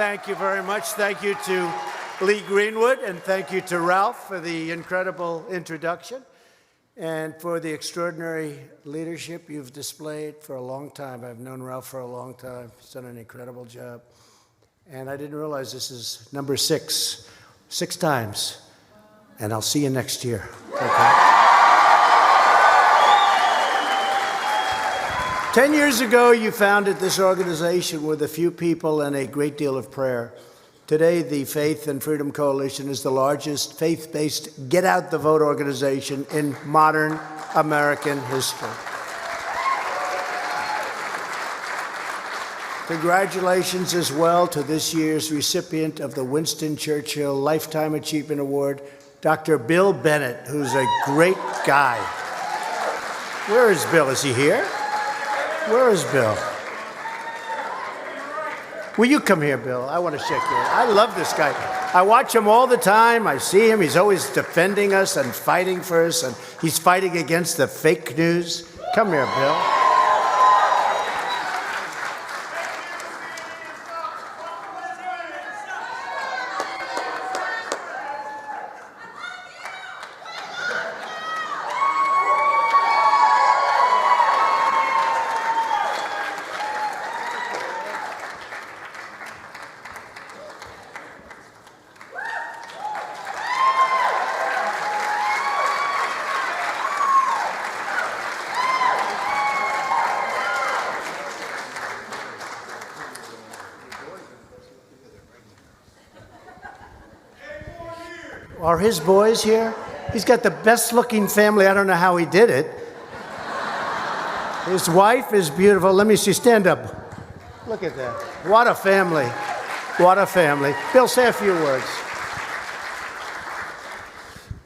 Thank you very much. Thank you to Lee Greenwood, and thank you to Ralph for the incredible introduction and for the extraordinary leadership you've displayed for a long time. I've known Ralph for a long time. He's done an incredible job. And I didn't realize this is number 6 times. And I'll see you next year. Okay? 10 years ago, you founded this organization with a few people and a great deal of prayer. Today, the Faith and Freedom Coalition is the largest faith-based get-out-the-vote organization in modern American history. Congratulations as well to this year's recipient of the Winston Churchill Lifetime Achievement Award, Dr. Bill Bennett, who's a great guy. Where is Bill? Is he here? Where is Bill? Will you come here, Bill? I want to shake your hand. I love this guy. I watch him all the time. I see him. He's always defending us and fighting for us, and he's fighting against the fake news. Come here, Bill. Are his boys here? He's got the best looking family. I don't know how he did it. His wife is beautiful. Let me see, stand up. Look at that. What a family. What a family. Bill, say a few words.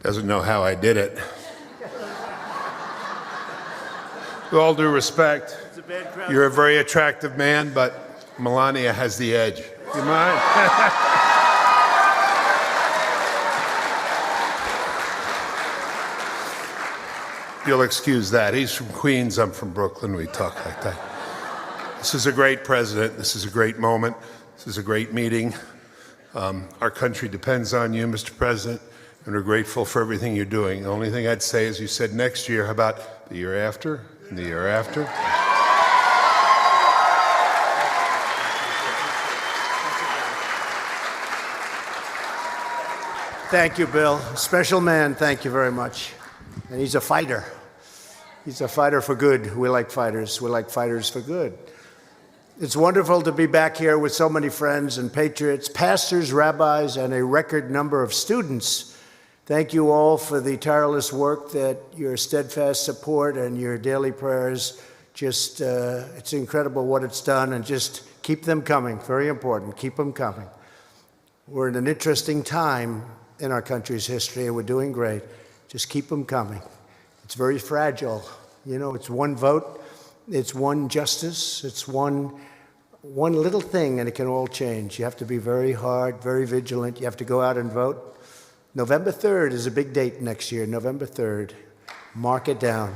Doesn't know how I did it. With all due respect, you're a very attractive man, but Melania has the edge. You mind? You'll excuse that. He's from Queens, I'm from Brooklyn. We talk like that. This is a great president. This is a great moment. This is a great meeting. Our country depends on you, Mr. President, and we're grateful for everything you're doing. The only thing I'd say is you said next year. How about the year after and the year after? Thank you, Bill. Special man, thank you very much. And he's a fighter. He's a fighter for good. We like fighters. We like fighters for good. It's wonderful to be back here with so many friends and patriots, pastors, rabbis, and a record number of students. Thank you all for the tireless work, that your steadfast support and your daily prayers. Just, it's incredible what it's done, and just keep them coming. Very important. Keep them coming. We're in an interesting time in our country's history, and we're doing great. Just keep them coming. It's very fragile. You know, it's one vote, it's one justice, it's one little thing, and it can all change. You have to be very hard, very vigilant. You have to go out and vote. November 3rd is a big date next year, November 3rd. Mark it down.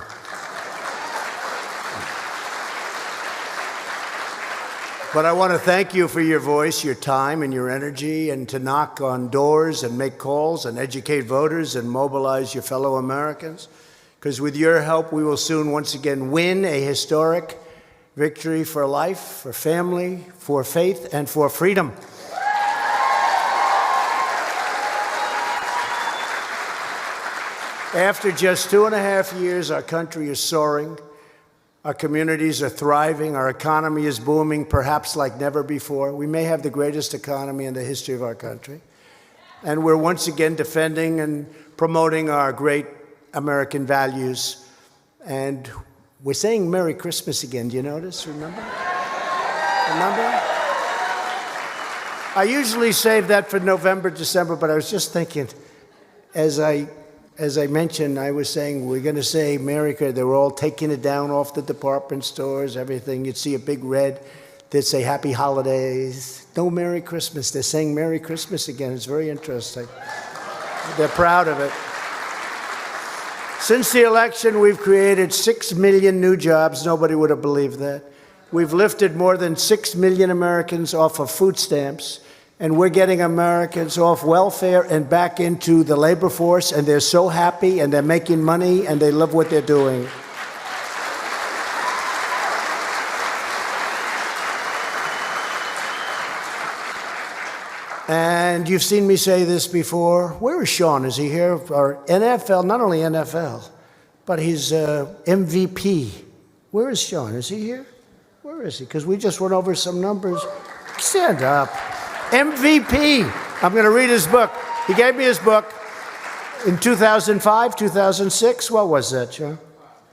But I want to thank you for your voice, your time, and your energy, and to knock on doors and make calls and educate voters and mobilize your fellow Americans. Because with your help, we will soon once again win a historic victory for life, for family, for faith, and for freedom. After just 2.5 years, our country is soaring. Our communities are thriving. Our economy is booming, perhaps like never before. We may have the greatest economy in the history of our country. And we're once again defending and promoting our great American values. And we're saying Merry Christmas again. Do you notice? Remember? Remember? I usually save that for November, December, but I was just thinking, as I mentioned, I was saying we're going to say Merry Christmas. They were all taking it down off the department stores, everything. You'd see a big red. They'd say Happy Holidays. No Merry Christmas. They're saying Merry Christmas again. It's very interesting. They're proud of it. Since the election, we've created 6 million new jobs. Nobody would have believed that. We've lifted more than 6 million Americans off of food stamps. and we're getting Americans off welfare and back into the labor force, and they're so happy, and they're making money, and they love what they're doing. And you've seen me say this before. Where is Sean? Is he here? Or NFL, not only NFL, but he's MVP. Where is Sean? Is he here? Where is he? Because we just went over some numbers. Stand up. MVP. I'm going to read his book. He gave me his book in 2005, 2006. What was that, Sean?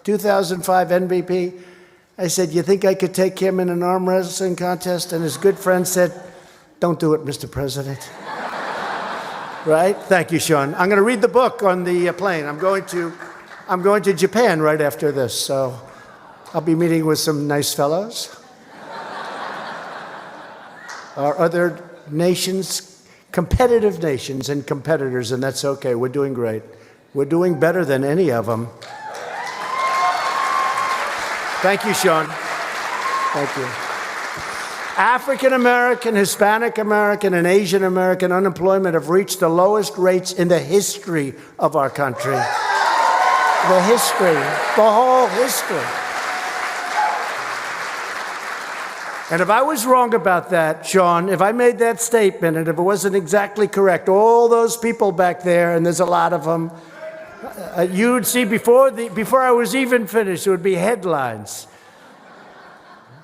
2005 MVP. I said, you think I could take him in an arm wrestling contest? And his good friend said, don't do it, Mr. President. Right? Thank you, Sean. I'm going to read the book on the plane. I'm going to Japan right after this, so I'll be meeting with some nice fellows. Our other nations, competitive nations and competitors, and that's okay. We're doing great. We're doing better than any of them. Thank you, Sean. Thank you. African American, Hispanic American, and Asian American unemployment have reached the lowest rates in the history of our country. The history, the whole history. And if I was wrong about that, Sean, if I made that statement and if it wasn't exactly correct, all those people back there, and there's a lot of them, you'd see before I was even finished, it would be headlines.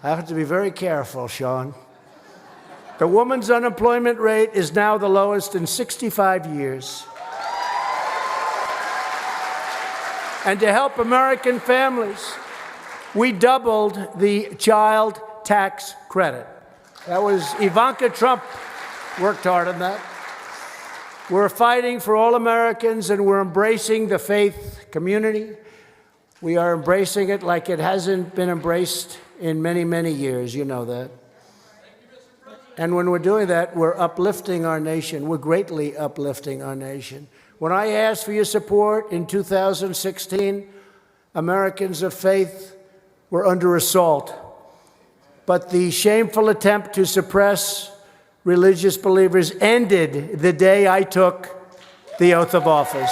I have to be very careful, Sean. The woman's unemployment rate is now the lowest in 65 years. And to help American families, we doubled the child tax credit. That was Ivanka Trump worked hard on that. We're fighting for all Americans, and we're embracing the faith community. We are embracing it like it hasn't been embraced in many, many years. You know that. And when we're doing that, we're uplifting our nation. We're greatly uplifting our nation. When I asked for your support in 2016, Americans of faith were under assault. But the shameful attempt to suppress religious believers ended the day I took the oath of office.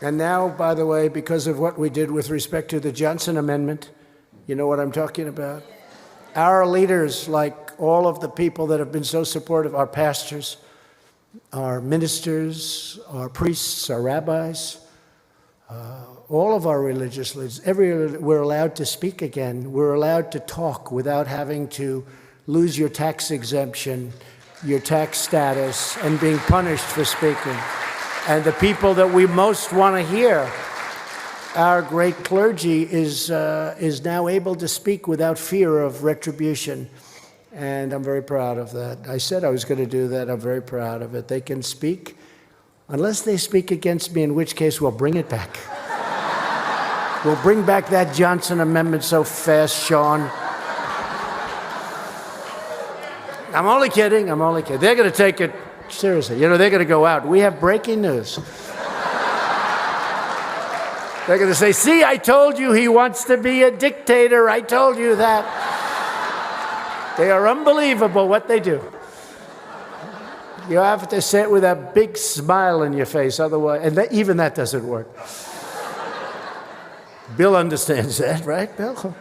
And now, by the way, because of what we did with respect to the Johnson Amendment, you know what I'm talking about? Our leaders, like all of the people that have been so supportive, our pastors, our ministers, our priests, our rabbis, all of our religious leaders, we're allowed to speak again. We're allowed to talk without having to lose your tax exemption, your tax status, and being punished for speaking. And the people that we most want to hear, our great clergy, is now able to speak without fear of retribution. And I'm very proud of that. I said I was going to do that. I'm very proud of it. They can speak, unless they speak against me, in which case we'll bring it back. We'll bring back that Johnson Amendment so fast, Sean. I'm only kidding. I'm only kidding. They're going to take it seriously. You know, they're going to go out. We have breaking news. They're going to say, see, I told you he wants to be a dictator. I told you that. They are unbelievable what they do. You have to say it with a big smile on your face, otherwise, and even that doesn't work. Bill understands that, right, Bill?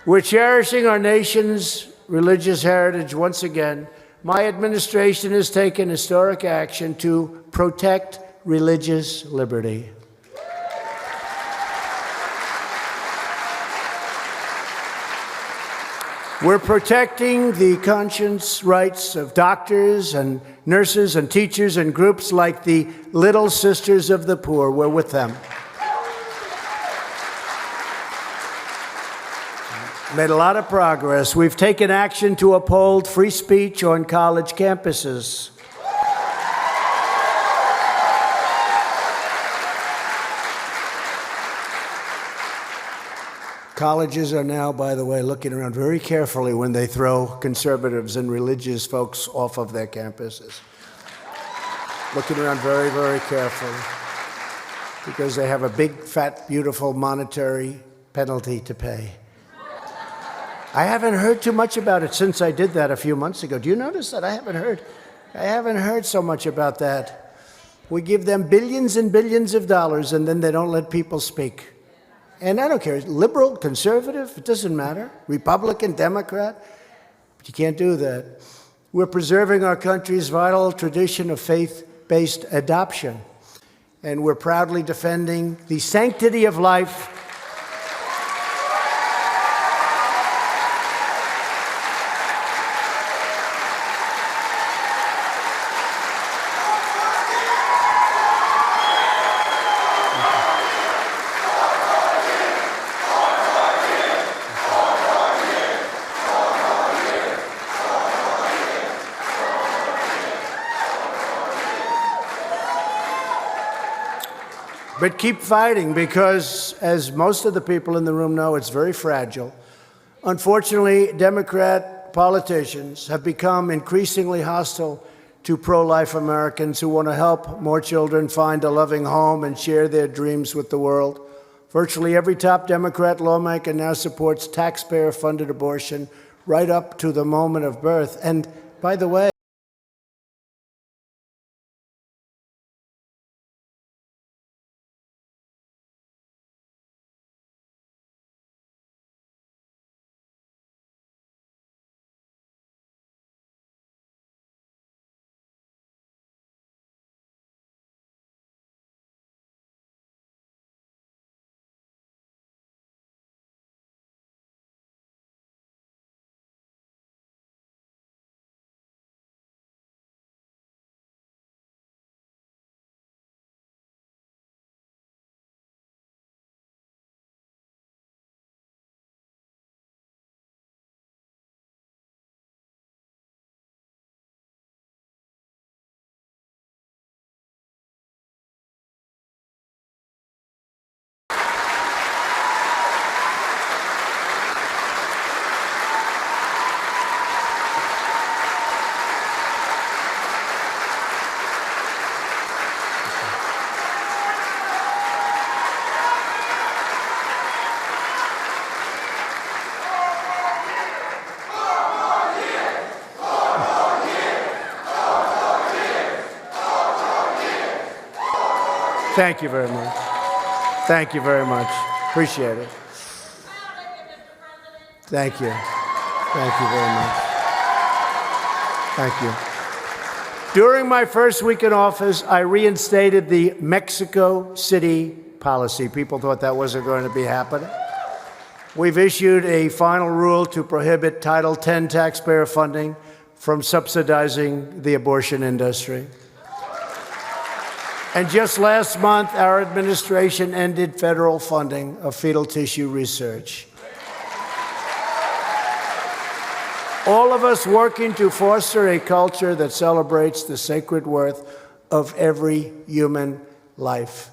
We're cherishing our nation's religious heritage once again. My administration has taken historic action to protect religious liberty. We're protecting the conscience rights of doctors and nurses and teachers and groups like the Little Sisters of the Poor. We're with them. Made a lot of progress. We've taken action to uphold free speech on college campuses. Colleges are now, by the way, looking around very carefully when they throw conservatives and religious folks off of their campuses. looking around very, very carefully, because they have a big, fat, beautiful monetary penalty to pay. I haven't heard too much about it since I did that a few months ago. Do you notice that? I haven't heard so much about that. We give them billions and billions of dollars, and then they don't let people speak. And I don't care, liberal, conservative, it doesn't matter, Republican, Democrat, but you can't do that. We're preserving our country's vital tradition of faith-based adoption, and we're proudly defending the sanctity of life But keep fighting, because, as most of the people in the room know, it's very fragile. Unfortunately, Democrat politicians have become increasingly hostile to pro-life Americans who want to help more children find a loving home and share their dreams with the world. Virtually every top Democrat lawmaker now supports taxpayer-funded abortion right up to the moment of birth. And by the way, thank you very much. Thank you very much. Appreciate it. Thank you. Thank you very much. Thank you. During my first week in office, I reinstated the Mexico City policy. People thought that wasn't going to be happening. We've issued a final rule to prohibit Title X taxpayer funding from subsidizing the abortion industry. And just last month, our administration ended federal funding of fetal tissue research. All of us working to foster a culture that celebrates the sacred worth of every human life.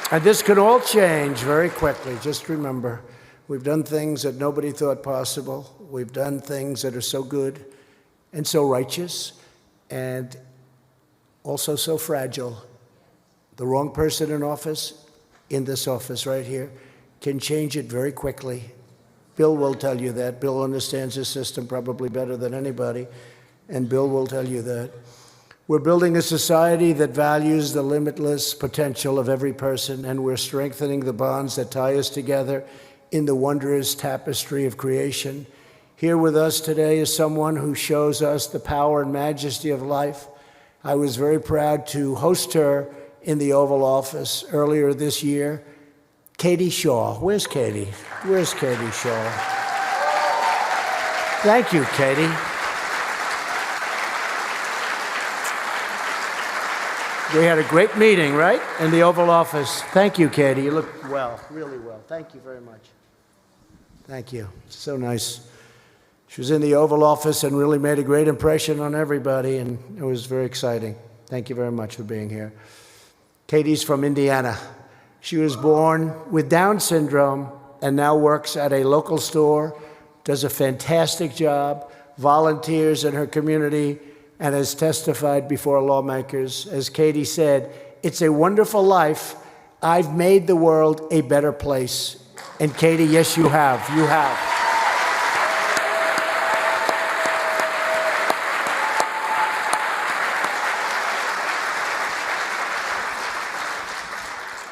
And this can all change very quickly. Just remember, we've done things that nobody thought possible. We've done things that are so good and so righteous and also so fragile. The wrong person in office, in this office right here, can change it very quickly. Bill will tell you that. Bill understands the system probably better than anybody, and Bill will tell you that. We're building a society that values the limitless potential of every person, and we're strengthening the bonds that tie us together in the wondrous tapestry of creation. Here with us today is someone who shows us the power and majesty of life. I was very proud to host her in the Oval Office earlier this year. Katie Shaw. Where's Katie? Where's Katie Shaw? Thank you, Katie. We had a great meeting, right? In the Oval Office. Thank you, Katie. You look well, really well. Thank you very much. Thank you. It's so nice. She was in the Oval Office and really made a great impression on everybody, and it was very exciting. Thank you very much for being here. Katie's from Indiana. She was born with Down syndrome and now works at a local store, does a fantastic job, volunteers in her community and has testified before lawmakers. As Katie said, it's a wonderful life. I've made the world a better place. And Katie, yes, you have. You have.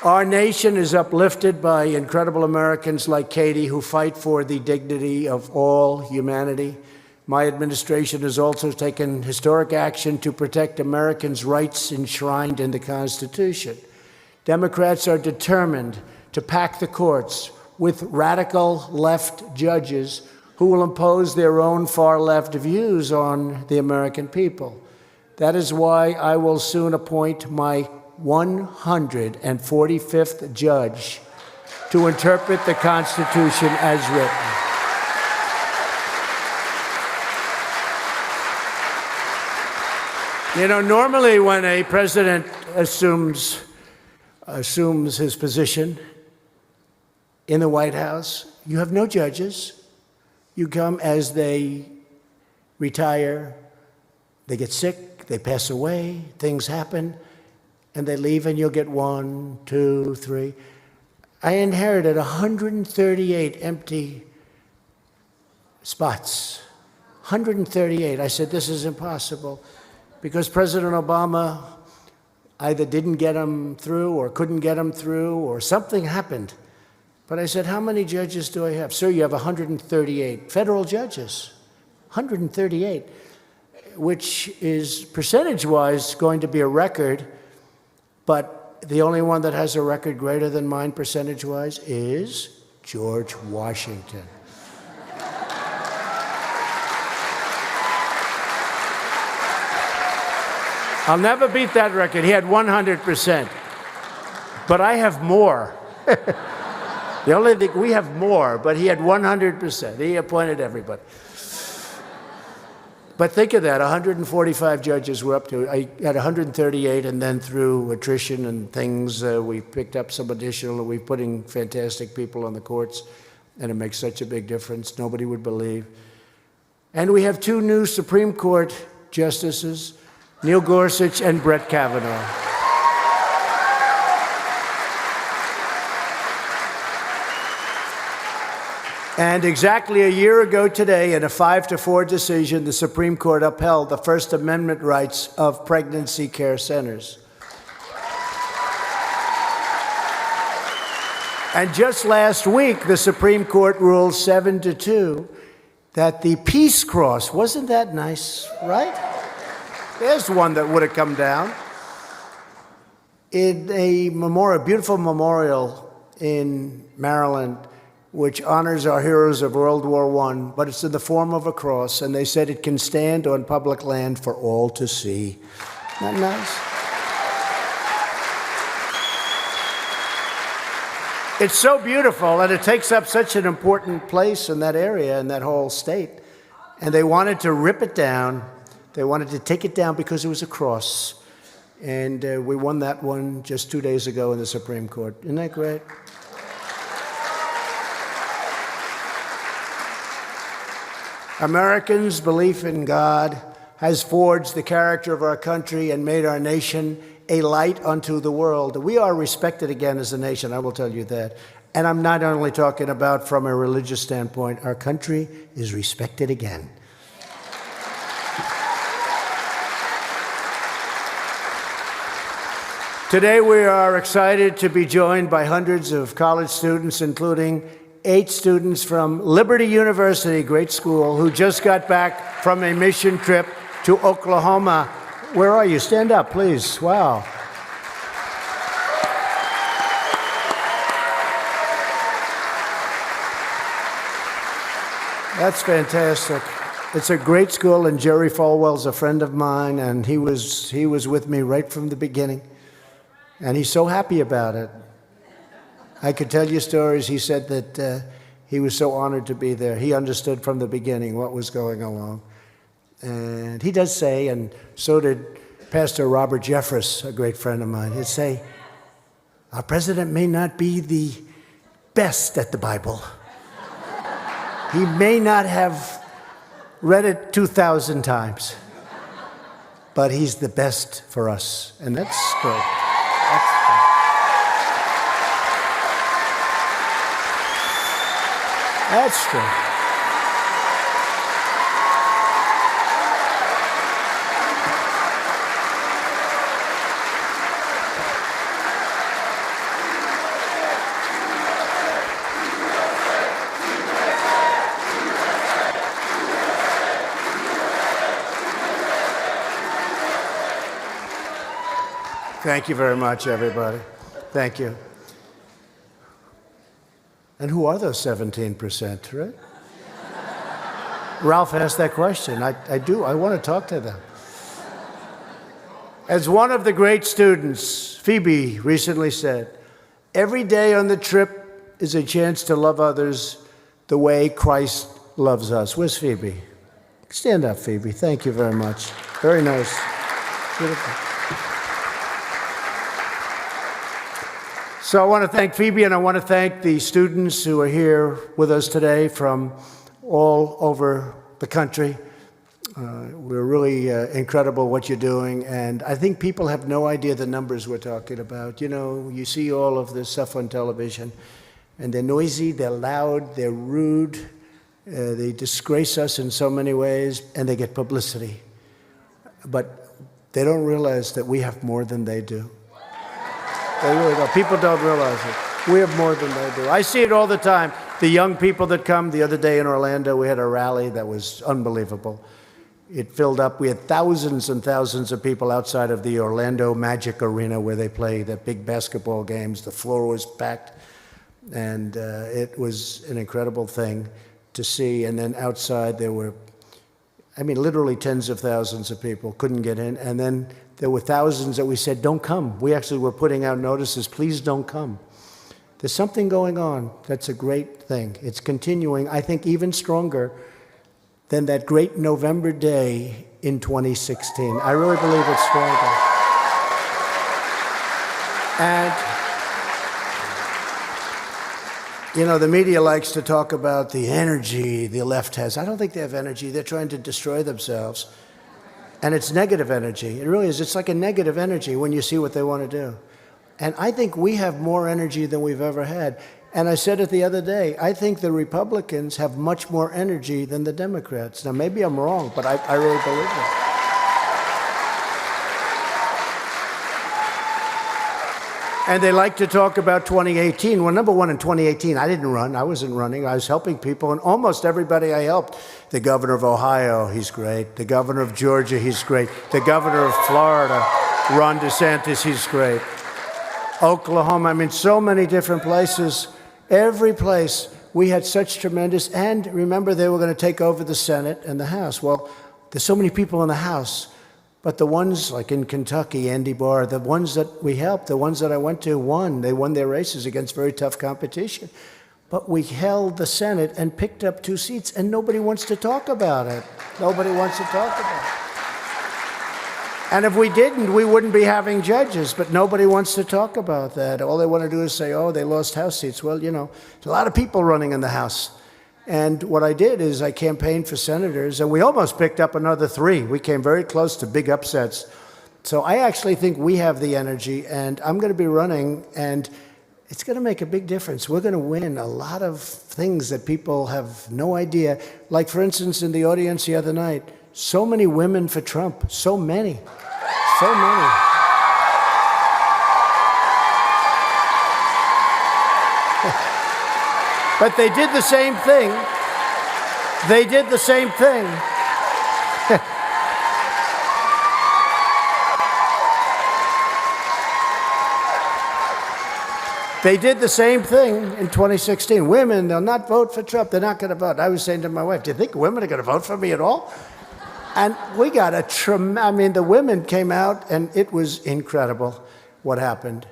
Our nation is uplifted by incredible Americans like Katie who fight for the dignity of all humanity. My administration has also taken historic action to protect Americans' rights enshrined in the Constitution. Democrats are determined to pack the courts with radical left judges who will impose their own far-left views on the American people. That is why I will soon appoint my 145th judge to interpret the Constitution as written. You know, normally when a president assumes his position in the White House, you have no judges. You come as they retire, they get sick, they pass away, things happen, and they leave, and you'll get 1, 2, 3. I inherited 138 empty spots. 138. I said, this is impossible, because President Obama either didn't get them through or couldn't get them through or something happened. But I said, how many judges do I have? Sir, you have 138 federal judges. 138, which is percentage-wise going to be a record. But the only one that has a record greater than mine percentage-wise is George Washington. I'll never beat that record. He had 100%. But I have more. The only thing, we have more, but he had 100%. He appointed everybody. But think of that, 145 judges were up to, I had 138, and then through attrition and things, we picked up some additional, we're putting fantastic people on the courts, and it makes such a big difference, nobody would believe. And we have 2 new Supreme Court justices, Neil Gorsuch and Brett Kavanaugh. And exactly a year ago today, in a 5-4 decision, the Supreme Court upheld the First Amendment rights of pregnancy care centers. And just last week, the Supreme Court ruled 7-2 that the Peace Cross, wasn't that nice, right? There's one that would have come down. In a memorial, beautiful memorial in Maryland, which honors our heroes of World War I, but it's in the form of a cross, and they said it can stand on public land for all to see. Isn't that nice? It's so beautiful, and it takes up such an important place in that area, in that whole state. And they wanted to rip it down. They wanted to take it down because it was a cross. And we won that one just 2 days ago in the Supreme Court. Isn't that great? Americans' belief in God has forged the character of our country and made our nation a light unto the world. We are respected again as a nation, I will tell you that. And I'm not only talking about from a religious standpoint. Our country is respected again. Today we are excited to be joined by hundreds of college students, including 8 students from Liberty University, great school, who just got back from a mission trip to Oklahoma. Where are you? Stand up, please. Wow. That's fantastic. It's a great school, and Jerry Falwell's a friend of mine, and he was with me right from the beginning, and he's so happy about it. I could tell you stories. He said that he was so honored to be there. He understood from the beginning what was going along. And he does say, and so did Pastor Robert Jeffress, a great friend of mine, he'd say, our president may not be the best at the Bible. He may not have read it 2,000 times. but he's the best for us, and that's great. That's true. Thank you very much, everybody. Thank you. And who are those 17%, right? Ralph asked that question. I do. I want to talk to them. As one of the great students, Phoebe, recently said, every day on the trip is a chance to love others the way Christ loves us. Where's Phoebe? Stand up, Phoebe. Thank you very much. Very nice. Beautiful. So I want to thank Phoebe, and I want to thank the students who are here with us today from all over the country. We're really incredible what you're doing, and I think people have no idea the numbers we're talking about. You know, you see all of this stuff on television, and they're noisy, they're loud, they're rude, they disgrace us in so many ways, and they get publicity. But they don't realize that we have more than they do. They really don't. People don't realize it. We have more than they do. I see it all the time. The young people that come. The other day in Orlando, we had a rally that was unbelievable. It filled up. We had thousands and thousands of people outside of the Orlando Magic Arena where they play the big basketball games. The floor was packed, and it was an incredible thing to see. And then outside there were, literally tens of thousands of people couldn't get in. And then there were thousands that we said, don't come. We actually were putting out notices, please don't come. There's something going on that's a great thing. It's continuing, I think, even stronger than that great November day in 2016. I really believe it's stronger. And, you know, the media likes to talk about the energy the left has. I don't think they have energy. They're trying to destroy themselves. And it's negative energy. It really is. It's like a negative energy when you see what they want to do. And I think we have more energy than we've ever had. And I said it the other day, I think the Republicans have much more energy than the Democrats. Now, maybe I'm wrong, but I really believe it. And they like to talk about 2018. Well, number one, in 2018, I didn't run. I wasn't running. I was helping people, and almost everybody I helped. The governor of Ohio, he's great. The governor of Georgia, he's great. The governor of Florida, Ron DeSantis, he's great. Oklahoma, so many different places. Every place, we had such tremendous, and remember, they were going to take over the Senate and the House. Well, there's so many people in the House. But the ones, like in Kentucky, Andy Barr, the ones that we helped, the ones that I went to won. They won their races against very tough competition. But we held the Senate and picked up 2 seats, and nobody wants to talk about it. Nobody wants to talk about it. And if we didn't, we wouldn't be having judges, but nobody wants to talk about that. All they want to do is say, oh, they lost House seats. Well, you know, there's a lot of people running in the House. And what I did is I campaigned for senators, and we almost picked up another 3. We came very close to big upsets. So I actually think we have the energy, and I'm going to be running, and it's going to make a big difference. We're going to win a lot of things that people have no idea. Like, for instance, in the audience the other night, so many women for Trump. So many. So many. But they did the same thing. They did the same thing. They did the same thing in 2016. Women, they'll not vote for Trump. They're not going to vote. I was saying to my wife, do you think women are going to vote for me at all? And we got the women came out, and it was incredible what happened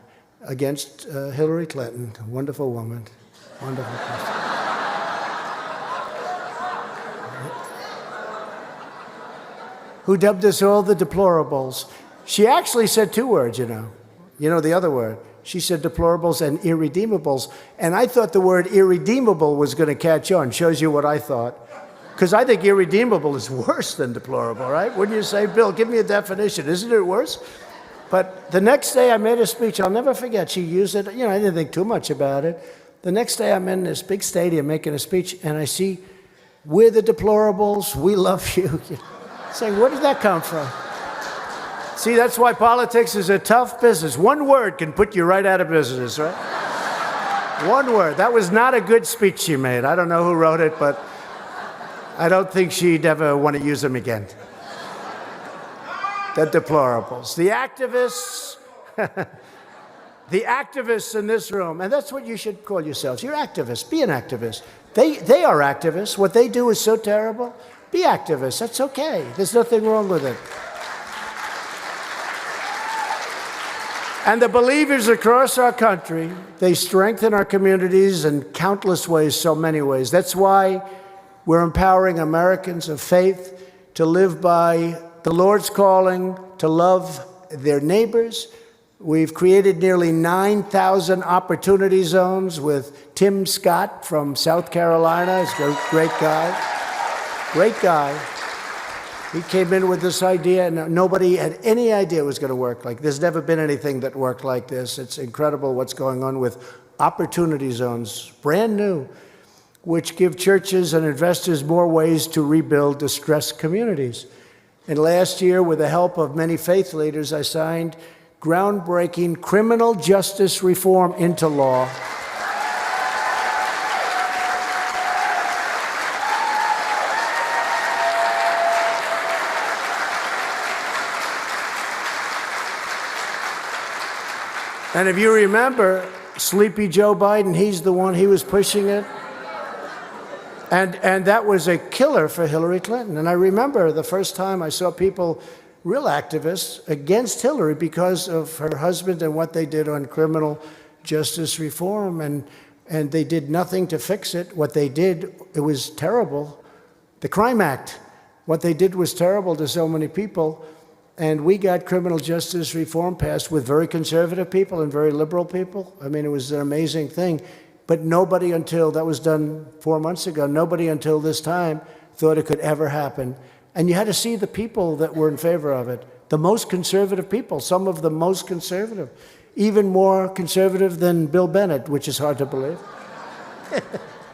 against Hillary Clinton, a wonderful woman. Wonderful person. Who dubbed us all the deplorables. She actually said 2 words, you know. You know the other word. She said deplorables and irredeemables. And I thought the word irredeemable was going to catch on. Shows you what I thought. Because I think irredeemable is worse than deplorable, right? Wouldn't you say, Bill, give me a definition. Isn't it worse? But the next day I made a speech. I'll never forget. She used it. I didn't think too much about it. The next day I'm in this big stadium making a speech, and I see, we're the deplorables, we love you. Saying, where did that come from? See, that's why politics is a tough business. One word can put you right out of business, right? One word. That was not a good speech she made. I don't know who wrote it, but I don't think she'd ever want to use them again. The deplorables. The activists. The activists in this room, and that's what you should call yourselves. You're activists. Be an activist. They are activists. What they do is so terrible. Be activists. That's okay. There's nothing wrong with it. And the believers across our country, they strengthen our communities in countless ways, so many ways. That's why we're empowering Americans of faith to live by the Lord's calling, to love their neighbors. We've created nearly 9,000 opportunity zones with Tim Scott from South Carolina. He's a great guy. Great guy. He came in with this idea, and nobody had any idea it was going to work like this. There's never been anything that worked like this. It's incredible what's going on with opportunity zones, brand new, which give churches and investors more ways to rebuild distressed communities. And last year, with the help of many faith leaders, I signed groundbreaking criminal justice reform into law. And if you remember, Sleepy Joe Biden, he was pushing it. And that was a killer for Hillary Clinton. And I remember the first time I saw people, real activists, against Hillary because of her husband and what they did on criminal justice reform. And they did nothing to fix it. What they did, it was terrible. The Crime Act, what they did was terrible to so many people. And we got criminal justice reform passed with very conservative people and very liberal people. I mean, it was an amazing thing. But nobody until, that was done 4 months ago, nobody until this time thought it could ever happen. And you had to see the people that were in favor of it. The most conservative people, some of the most conservative, even more conservative than Bill Bennett, which is hard to believe.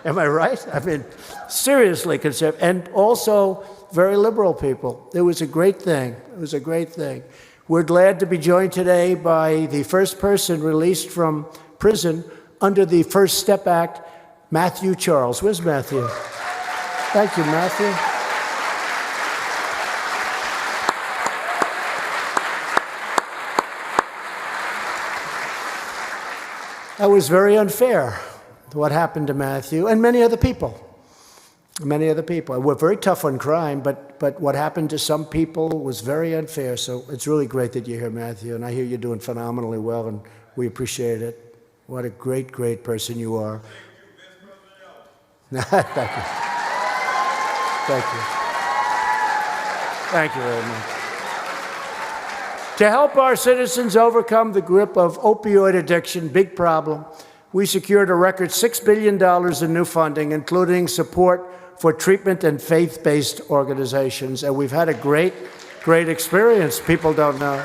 Am I right? I mean, seriously conservative. And also very liberal people. It was a great thing. It was a great thing. We're glad to be joined today by the first person released from prison under the First Step Act, Matthew Charles. Where's Matthew? Thank you, Matthew. That was very unfair, what happened to Matthew and many other people. Many other people. We're very tough on crime, but what happened to some people was very unfair. So it's really great that you're here, Matthew, and I hear you're doing phenomenally well, and we appreciate it. What a great, great person you are. Thank you. Thank you. Thank you very much. To help our citizens overcome the grip of opioid addiction, big problem, we secured a record $6 billion in new funding, including support for treatment and faith-based organizations. And we've had a great, great experience. People don't know.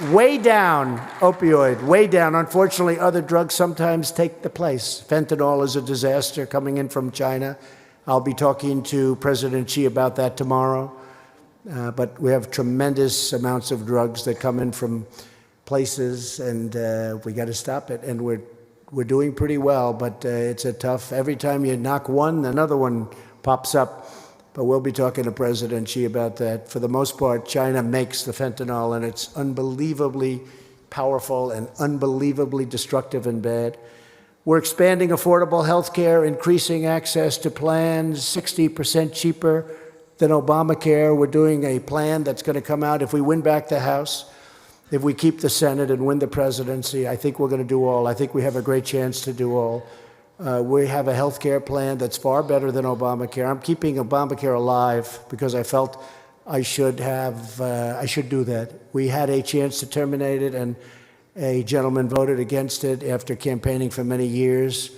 Way down, opioid, way down. Unfortunately, other drugs sometimes take the place. Fentanyl is a disaster coming in from China. I'll be talking to President Xi about that tomorrow. But we have tremendous amounts of drugs that come in from places, and we got to stop it. And we're doing pretty well, but it's a tough, every time you knock one, another one pops up. But we'll be talking to President Xi about that. For the most part, China makes the fentanyl, and it's unbelievably powerful and unbelievably destructive and bad. We're expanding affordable health care, increasing access to plans, 60% cheaper than Obamacare. We're doing a plan that's going to come out if we win back the House. If we keep the Senate and win the presidency, I think we're going to do all. I think we have a great chance to do all. We have a health care plan that's far better than Obamacare. I'm keeping Obamacare alive because I felt I should do that. We had a chance to terminate it, and a gentleman voted against it after campaigning for many years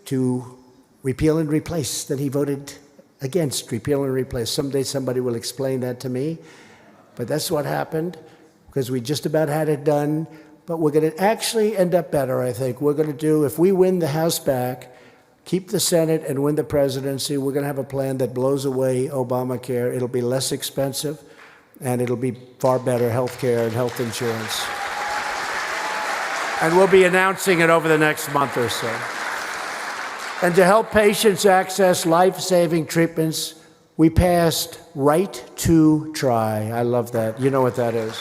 to repeal and replace. Then he voted against repeal and replace. Someday somebody will explain that to me, but that's what happened because we just about had it done. But we're going to actually end up better, I think. We're going to do, if we win the House back, keep the Senate and win the presidency, we're going to have a plan that blows away Obamacare. It'll be less expensive, and it'll be far better health care and health insurance. And we'll be announcing it over the next month or so. And to help patients access life-saving treatments, we passed Right to Try. I love that. You know what that is.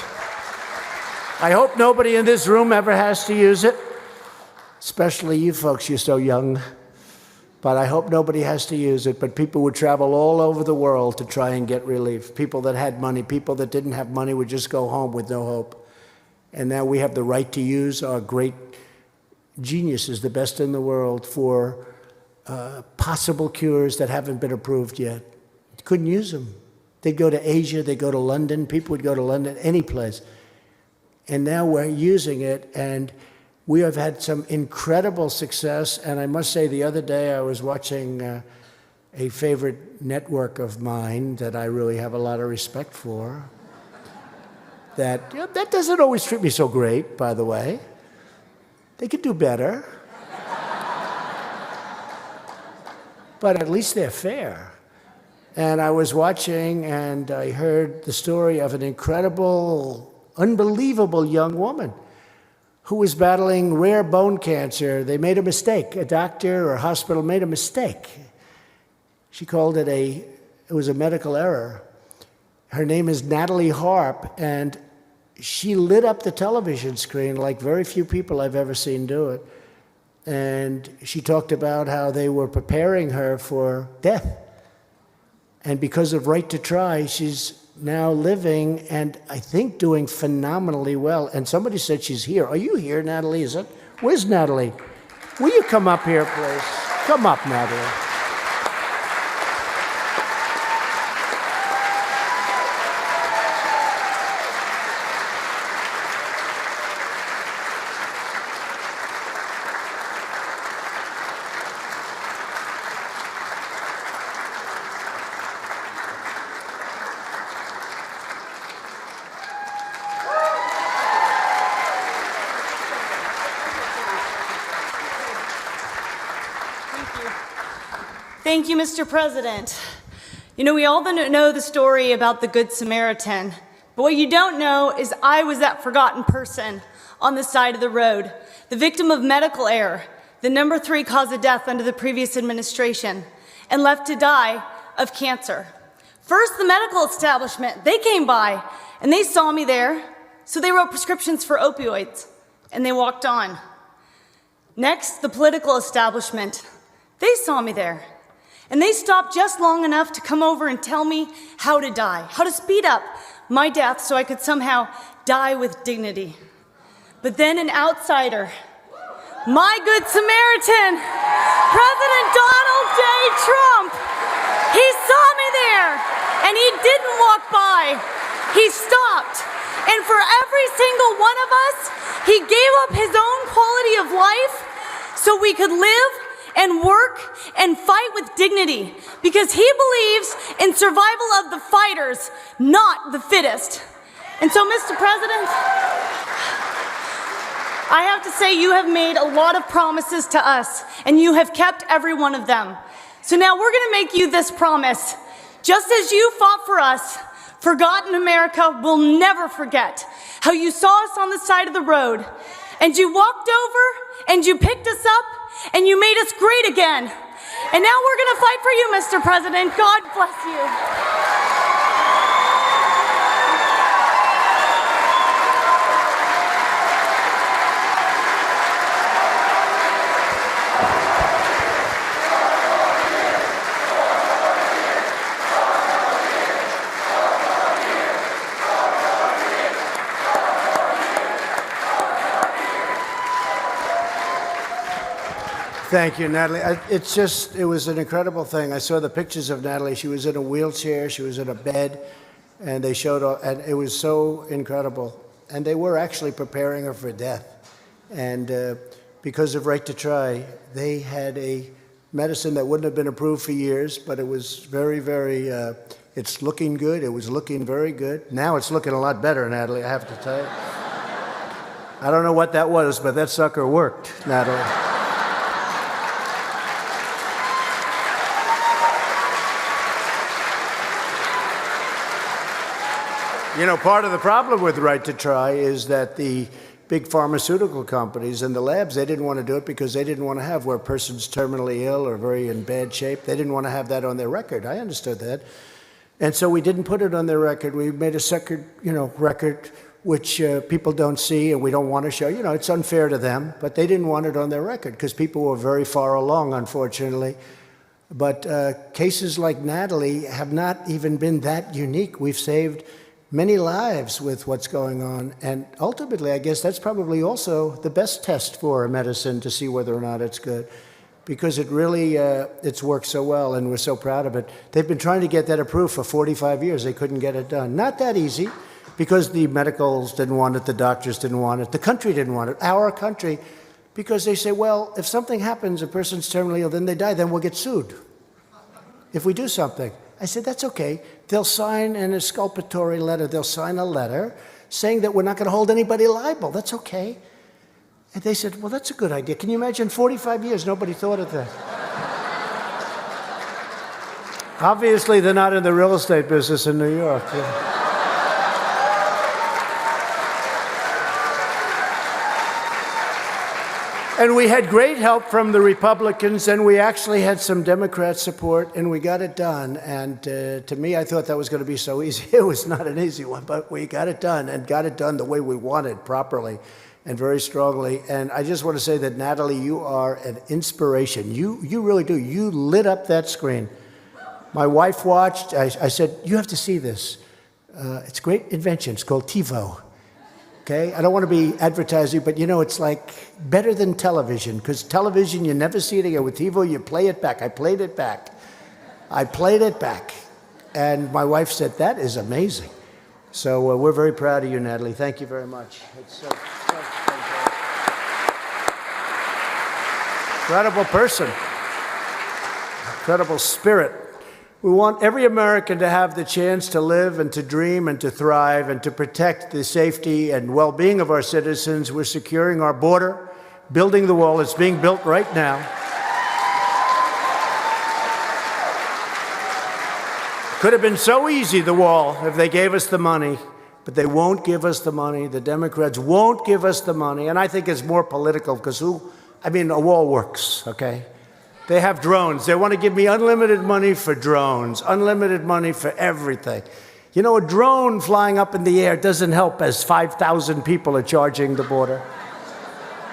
I hope nobody in this room ever has to use it, especially you folks, you're so young. But I hope nobody has to use it. But people would travel all over the world to try and get relief. People that had money, people that didn't have money would just go home with no hope. And now we have the right to use our great geniuses, the best in the world, for possible cures that haven't been approved yet. Couldn't use them. They'd go to Asia, they'd go to London, people would go to London, any place. And now we're using it, and we have had some incredible success. And I must say, the other day I was watching a favorite network of mine that I really have a lot of respect for. That doesn't always treat me so great, by the way. They could do better. But at least they're fair. And I was watching, and I heard the story of an incredible, unbelievable young woman who was battling rare bone cancer. They made a mistake. A doctor or a hospital made a mistake. She called it it was a medical error. Her name is Natalie Harp, and she lit up the television screen like very few people I've ever seen do it. And she talked about how they were preparing her for death. And because of Right to Try, she's now living and I think doing phenomenally well. And somebody said she's here. Are you here, Natalie? Where's Natalie? Will you come up here, please? Come up, Natalie. Thank you, Mr. President. You know, we all know the story about the Good Samaritan, but what you don't know is I was that forgotten person on the side of the road, the victim of medical error, the number 3 cause of death under the previous administration, and left to die of cancer. First, the medical establishment, they came by and they saw me there, so they wrote prescriptions for opioids and they walked on. Next, the political establishment, they saw me there. And they stopped just long enough to come over and tell me how to die, how to speed up my death so I could somehow die with dignity. But then an outsider, my Good Samaritan, President Donald J. Trump, he saw me there and he didn't walk by, he stopped. And for every single one of us, he gave up his own quality of life so we could live and work and fight with dignity, because he believes in survival of the fighters, not the fittest. And so, Mr. President, I have to say you have made a lot of promises to us, and you have kept every one of them. So now we're going to make you this promise. Just as you fought for us, forgotten America will never forget how you saw us on the side of the road, and you walked over, and you picked us up, and you made us great again. And now we're going to fight for you, Mr. President. God bless you. Thank you, Natalie. It was an incredible thing. I saw the pictures of Natalie. She was in a wheelchair, she was in a bed, and they showed, and it was so incredible. And they were actually preparing her for death. And because of Right to Try, they had a medicine that wouldn't have been approved for years, but it was very, very, it's looking good. It was looking very good. Now it's looking a lot better, Natalie, I have to tell you. I don't know what that was, but that sucker worked, Natalie. You know, part of the problem with Right to Try is that the big pharmaceutical companies and the labs, they didn't want to do it because they didn't want to have where a person's terminally ill or very in bad shape. They didn't want to have that on their record. I understood that. And so we didn't put it on their record. We made a second, record which people don't see and we don't want to show. You know, it's unfair to them, but they didn't want it on their record because people were very far along, unfortunately. But cases like Natalie have not even been that unique. We've saved many lives with what's going on. And ultimately, I guess that's probably also the best test for a medicine to see whether or not it's good, because it really, it's worked so well and we're so proud of it. They've been trying to get that approved for 45 years. They couldn't get it done. Not that easy, because the medicals didn't want it, the doctors didn't want it, the country didn't want it, our country, because they say, well, if something happens, a person's terminally ill, then they die, then we'll get sued if we do something. I said, that's okay. They'll sign an exculpatory letter. They'll sign a letter saying that we're not going to hold anybody liable. That's okay. And they said, well, that's a good idea. Can you imagine 45 years, nobody thought of that? Obviously, they're not in the real estate business in New York. Yeah. And we had great help from the Republicans, and we actually had some Democrat support, and we got it done. And to me, I thought that was going to be so easy. It was not an easy one, but we got it done, and got it done the way we wanted, properly and very strongly. And I just want to say that, Natalie, you are an inspiration. You really do. You lit up that screen. My wife watched. I said, you have to see this. It's a great invention. It's called TiVo. Okay, I don't want to be advertising, but it's like better than television, because television, you never see it again. With TiVo, you play it back. I played it back. And my wife said, that is amazing. So we're very proud of you, Natalie. Thank you very much. It's so fantastic. Incredible person. Incredible spirit. We want every American to have the chance to live and to dream and to thrive and to protect the safety and well-being of our citizens. We're securing our border, building the wall. It's being built right now. Could have been so easy, the wall, if they gave us the money, but they won't give us the money. The Democrats won't give us the money. And I think it's more political, because a wall works, okay? They have drones. They want to give me unlimited money for drones, unlimited money for everything. A drone flying up in the air doesn't help as 5,000 people are charging the border,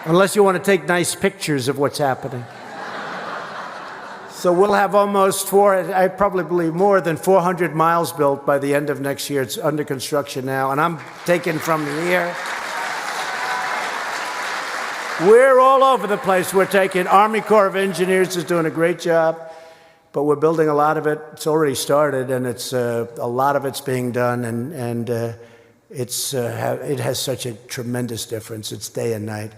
unless you want to take nice pictures of what's happening. So we'll have probably more than 400 miles built by the end of next year. It's under construction now, and I'm taking from the air. We're all over the place. We're taking Army Corps of Engineers is doing a great job, but we're building a lot of it. It's already started, and it's a lot of it's being done, and it has such a tremendous difference. It's day and night.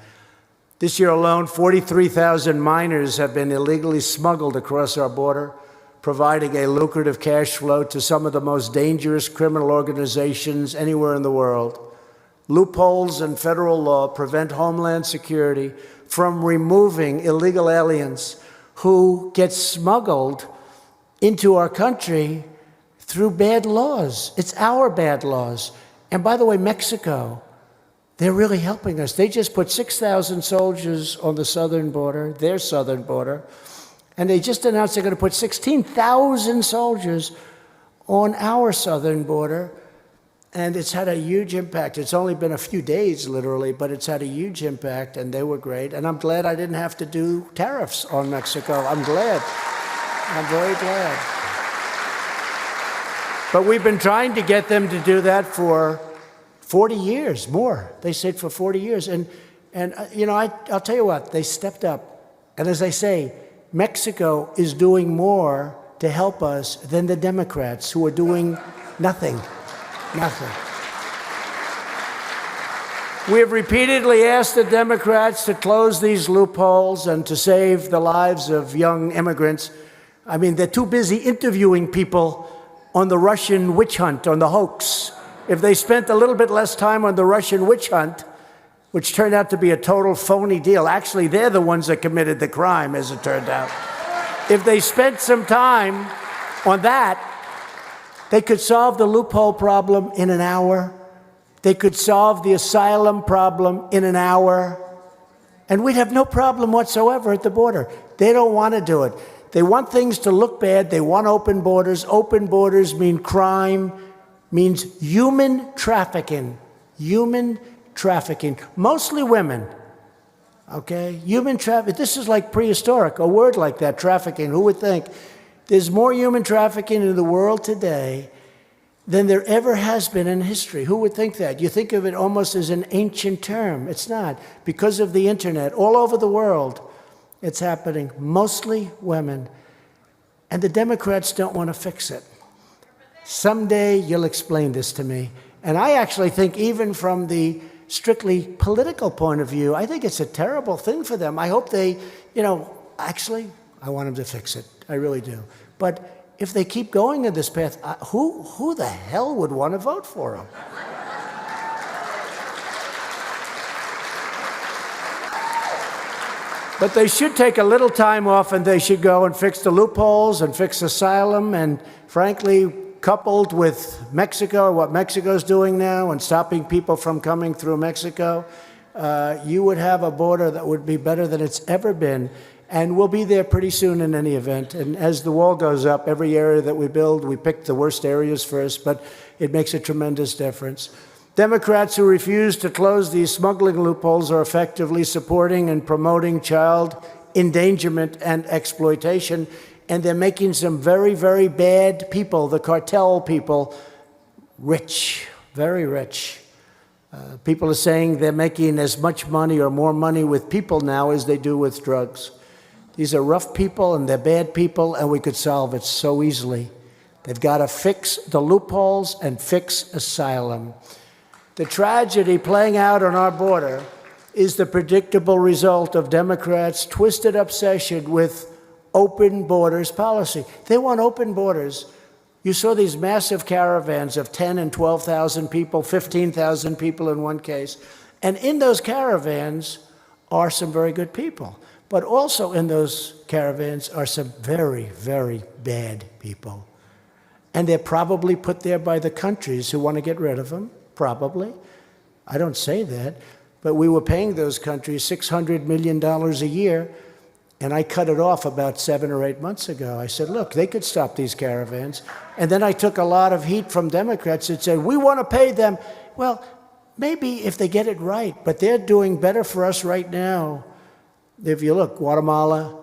This year alone, 43,000 minors have been illegally smuggled across our border, providing a lucrative cash flow to some of the most dangerous criminal organizations anywhere in the world. Loopholes in federal law prevent Homeland Security from removing illegal aliens who get smuggled into our country through bad laws. It's our bad laws. And by the way, Mexico, they're really helping us. They just put 6,000 soldiers on the southern border, their southern border, and they just announced they're going to put 16,000 soldiers on our southern border. And it's had a huge impact. It's only been a few days, literally, but it's had a huge impact, and they were great. And I'm glad I didn't have to do tariffs on Mexico. I'm glad. I'm very glad. But we've been trying to get them to do that for 40 years, more. They said for 40 years. And I'll tell you what, they stepped up. And as I say, Mexico is doing more to help us than the Democrats, who are doing nothing. Nothing. We have repeatedly asked the Democrats to close these loopholes and to save the lives of young immigrants. I mean, they're too busy interviewing people on the Russian witch hunt, on the hoax. If they spent a little bit less time on the Russian witch hunt, which turned out to be a total phony deal. Actually, they're the ones that committed the crime, as it turned out. If they spent some time on that, they could solve the loophole problem in an hour. They could solve the asylum problem in an hour. And we'd have no problem whatsoever at the border. They don't want to do it. They want things to look bad. They want open borders. Open borders mean crime, means human trafficking. Human trafficking. Mostly women. Okay? Human trafficking. This is like prehistoric, a word like that, trafficking. Who would think? There's more human trafficking in the world today than there ever has been in history. Who would think that? You think of it almost as an ancient term. It's not. Because of the internet, all over the world, it's happening. Mostly women. And the Democrats don't want to fix it. Someday you'll explain this to me. And I actually think even from the strictly political point of view, I think it's a terrible thing for them. I hope they, actually, I want them to fix it. I really do. But if they keep going in this path, who the hell would want to vote for them? But they should take a little time off and they should go and fix the loopholes and fix asylum. And frankly, coupled with Mexico, what Mexico's doing now and stopping people from coming through Mexico, you would have a border that would be better than it's ever been. And we'll be there pretty soon in any event. And as the wall goes up, every area that we build, we pick the worst areas first, but it makes a tremendous difference. Democrats who refuse to close these smuggling loopholes are effectively supporting and promoting child endangerment and exploitation. And they're making some very, very bad people, the cartel people, rich, very rich. People are saying they're making as much money or more money with people now as they do with drugs. These are rough people and they're bad people, and we could solve it so easily. They've got to fix the loopholes and fix asylum. The tragedy playing out on our border is the predictable result of Democrats' twisted obsession with open borders policy. They want open borders. You saw these massive caravans of 10 and 12,000 people, 15,000 people in one case. And in those caravans are some very good people. But also in those caravans are some very, very bad people. And they're probably put there by the countries who want to get rid of them, probably. I don't say that. But we were paying those countries $600 million a year, and I cut it off about 7 or 8 months ago. I said, look, they could stop these caravans. And then I took a lot of heat from Democrats that said, we want to pay them. Well, maybe if they get it right, but they're doing better for us right now. If you look, Guatemala,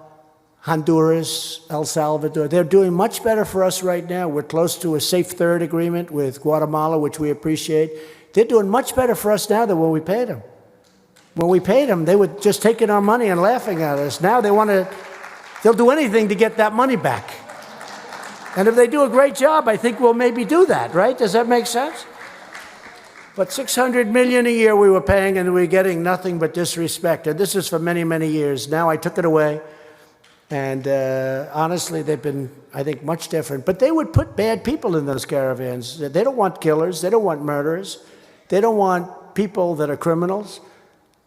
Honduras, El Salvador, they're doing much better for us right now. We're close to a safe third agreement with Guatemala, which we appreciate. They're doing much better for us now than when we paid them. When we paid them, they were just taking our money and laughing at us. Now they'll do anything to get that money back. And if they do a great job, I think we'll maybe do that, right? Does that make sense? But $600 million a year we were paying, and we were getting nothing but disrespect. And this is for many, many years. Now I took it away. And honestly, they've been, I think, much different. But they would put bad people in those caravans. They don't want killers. They don't want murderers. They don't want people that are criminals.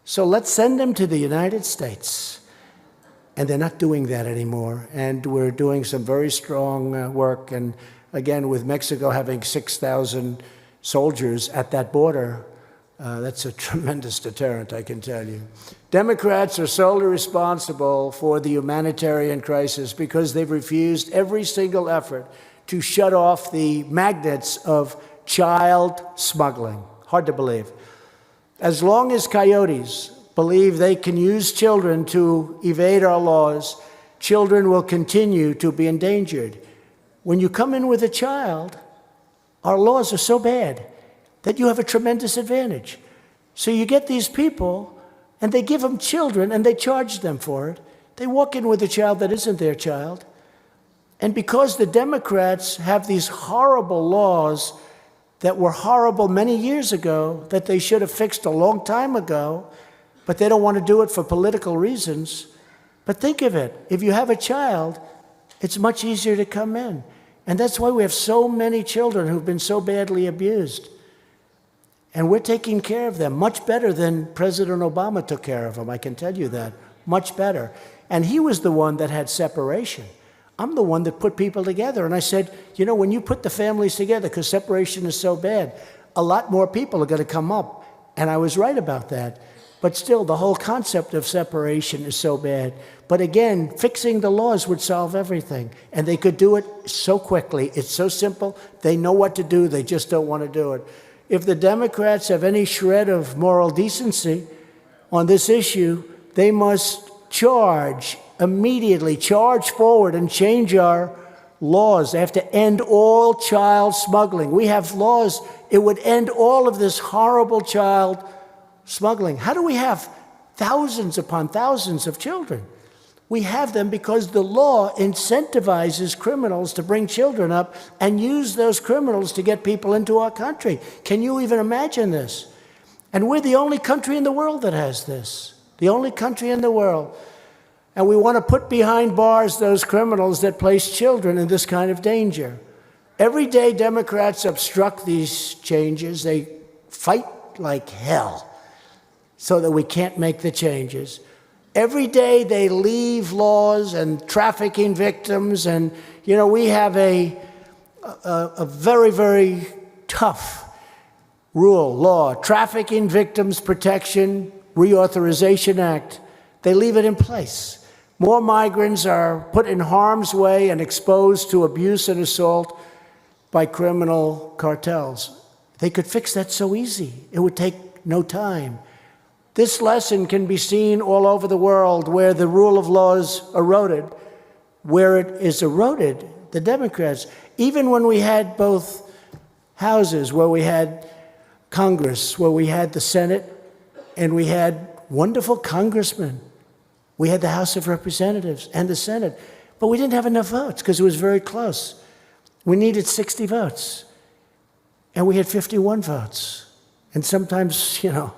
So let's send them to the United States. And they're not doing that anymore. And we're doing some very strong work. And again, with Mexico having 6,000 soldiers at that border, that's a tremendous deterrent, I can tell you. Democrats are solely responsible for the humanitarian crisis because they've refused every single effort to shut off the magnets of child smuggling. Hard to believe. As long as coyotes believe they can use children to evade our laws, children will continue to be endangered. When you come in with a child, our laws are so bad that you have a tremendous advantage. So you get these people, and they give them children, and they charge them for it. They walk in with a child that isn't their child. And because the Democrats have these horrible laws that were horrible many years ago that they should have fixed a long time ago, but they don't want to do it for political reasons. But think of it. If you have a child, it's much easier to come in. And that's why we have so many children who've been so badly abused. And we're taking care of them much better than President Obama took care of them, I can tell you that. Much better. And he was the one that had separation. I'm the one that put people together. And I said, you know, when you put the families together, because separation is so bad, a lot more people are going to come up. And I was right about that. But still, the whole concept of separation is so bad. But again, fixing the laws would solve everything. And they could do it so quickly. It's so simple. They know what to do. They just don't want to do it. If the Democrats have any shred of moral decency on this issue, they must immediately charge forward and change our laws. They have to end all child smuggling. We have laws. It would end all of this horrible child smuggling. How do we have thousands upon thousands of children? We have them because the law incentivizes criminals to bring children up and use those criminals to get people into our country. Can you even imagine this? And we're the only country in the world that has this. The only country in the world. And we want to put behind bars those criminals that place children in this kind of danger. Every day Democrats obstruct these changes. They fight like hell so that we can't make the changes. Every day they leave laws and trafficking victims. And, you know, we have a very, very tough law, Trafficking Victims Protection Reauthorization Act. They leave it in place. More migrants are put in harm's way and exposed to abuse and assault by criminal cartels. They could fix that so easy. It would take no time. This lesson can be seen all over the world where the rule of law is eroded. Where it is eroded, the Democrats, even when we had both houses, where we had Congress, where we had the Senate, and we had wonderful congressmen. We had the House of Representatives and the Senate, but we didn't have enough votes because it was very close. We needed 60 votes, and we had 51 votes. And sometimes, you know,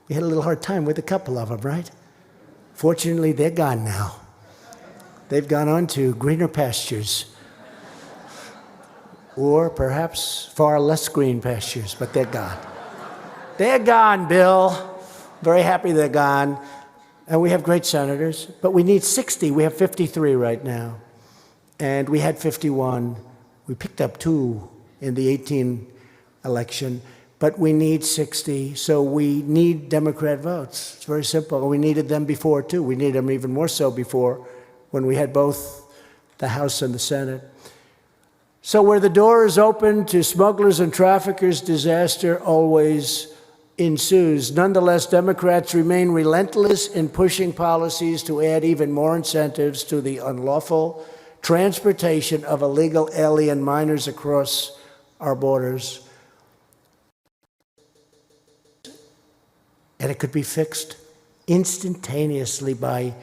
we had a little hard time with a couple of them, right? Fortunately, they're gone now. They've gone on to greener pastures, or perhaps far less green pastures, but they're gone. They're gone, Bill. Very happy they're gone. And we have great senators, but we need 60. We have 53 right now. And we had 51. We picked up 2 in the 18 election, but we need 60. So we need Democrat votes. It's very simple. We needed them before, too. We needed them even more so before, when we had both the House and the Senate. So where the door is open to smugglers and traffickers, disaster always ensues. Nonetheless, Democrats remain relentless in pushing policies to add even more incentives to the unlawful transportation of illegal alien minors across our borders. And it could be fixed instantaneously by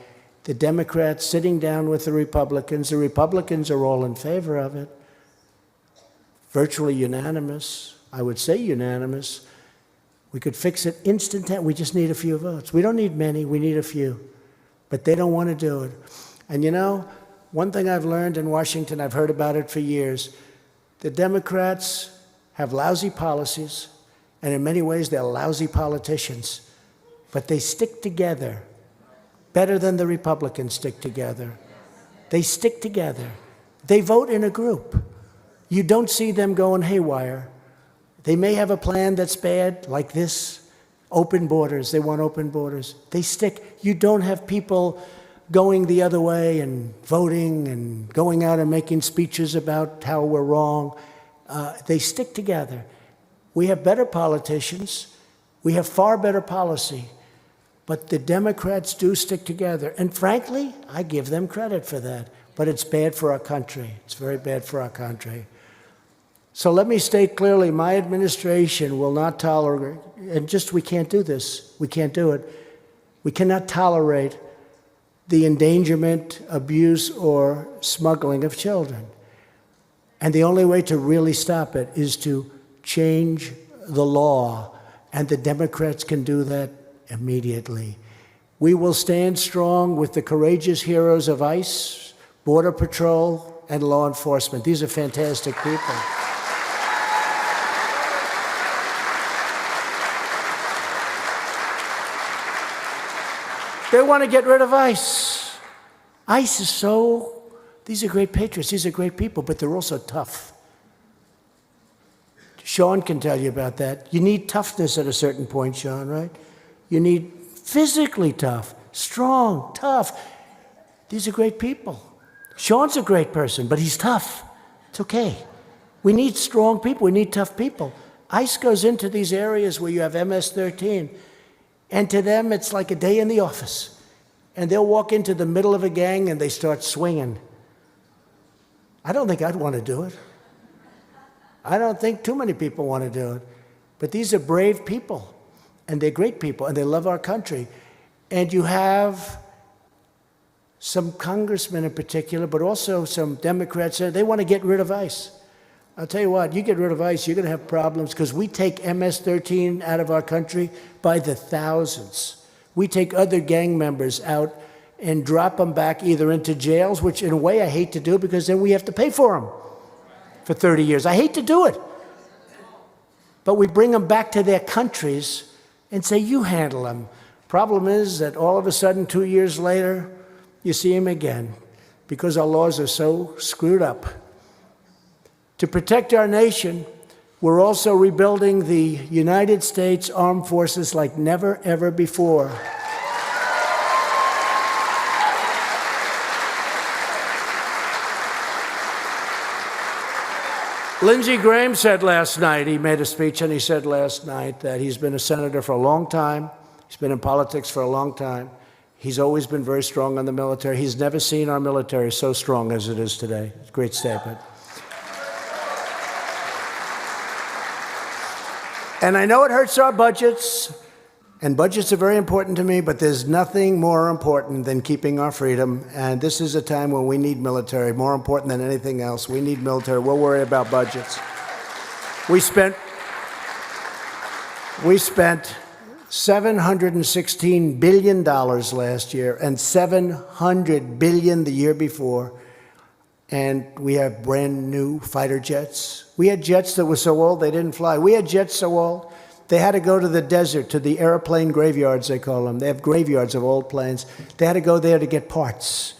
the Democrats sitting down with the Republicans. The Republicans are all in favor of it. Virtually unanimous. I would say unanimous. We could fix it instantaneously. We just need a few votes. We don't need many. We need a few. But they don't want to do it. And you know, one thing I've learned in Washington, I've heard about it for years, the Democrats have lousy policies, and in many ways they're lousy politicians. But they stick together better than the Republicans stick together. They stick together. They vote in a group. You don't see them going haywire. They may have a plan that's bad, like this, open borders. They want open borders. They stick. You don't have people going the other way and voting and going out and making speeches about how we're wrong. They stick together. We have better politicians. We have far better policy. But the Democrats do stick together. And frankly, I give them credit for that. But it's bad for our country. It's very bad for our country. So let me state clearly, my administration will not tolerate, and just we can't do this. We can't do it. We cannot tolerate the endangerment, abuse, or smuggling of children. And the only way to really stop it is to change the law, and the Democrats can do that immediately. We will stand strong with the courageous heroes of ICE, Border Patrol, and law enforcement. These are fantastic people. They want to get rid of ICE. ICE is these are great patriots, these are great people, but they're also tough. Sean can tell you about that. You need toughness at a certain point, Sean, right? You need physically tough, strong, tough. These are great people. Sean's a great person, but he's tough. It's okay. We need strong people. We need tough people. ICE goes into these areas where you have MS-13, and to them, it's like a day in the office. And they'll walk into the middle of a gang and they start swinging. I don't think I'd want to do it. I don't think too many people want to do it. But these are brave people, and they're great people, and they love our country. And you have some congressmen in particular, but also some Democrats, they want to get rid of ICE. I'll tell you what, you get rid of ICE, you're going to have problems, because we take MS-13 out of our country by the thousands. We take other gang members out and drop them back either into jails, which in a way I hate to do, because then we have to pay for them for 30 years. I hate to do it. But we bring them back to their countries and say, you handle them. Problem is that all of a sudden, 2 years later, you see them again, because our laws are so screwed up. To protect our nation, we're also rebuilding the United States Armed Forces like never, ever before. Lindsey Graham said last night, he made a speech and he said last night that he's been a senator for a long time. He's been in politics for a long time. He's always been very strong on the military. He's never seen our military so strong as it is today. It's a great statement. And I know it hurts our budgets, and budgets are very important to me, but there's nothing more important than keeping our freedom. And this is a time when we need military, more important than anything else. We need military. We'll worry about budgets. We spent $716 billion last year and $700 billion the year before. And we have brand new fighter jets. We had jets that were so old they didn't fly. We had jets so old they had to go to the desert, to the airplane graveyards, they call them. They have graveyards of old planes. They had to go there to get parts.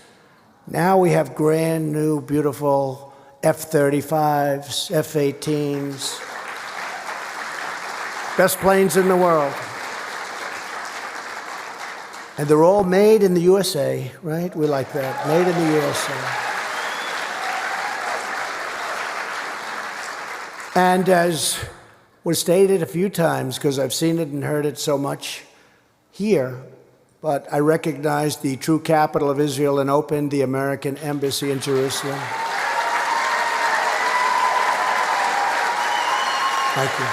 Now we have brand new, beautiful F-35s, F-18s. Best planes in the world. And they're all made in the USA, right? We like that. Made in the USA. And as was stated a few times, because I've seen it and heard it so much here, but I recognize the true capital of Israel and opened the American embassy in Jerusalem. Thank you.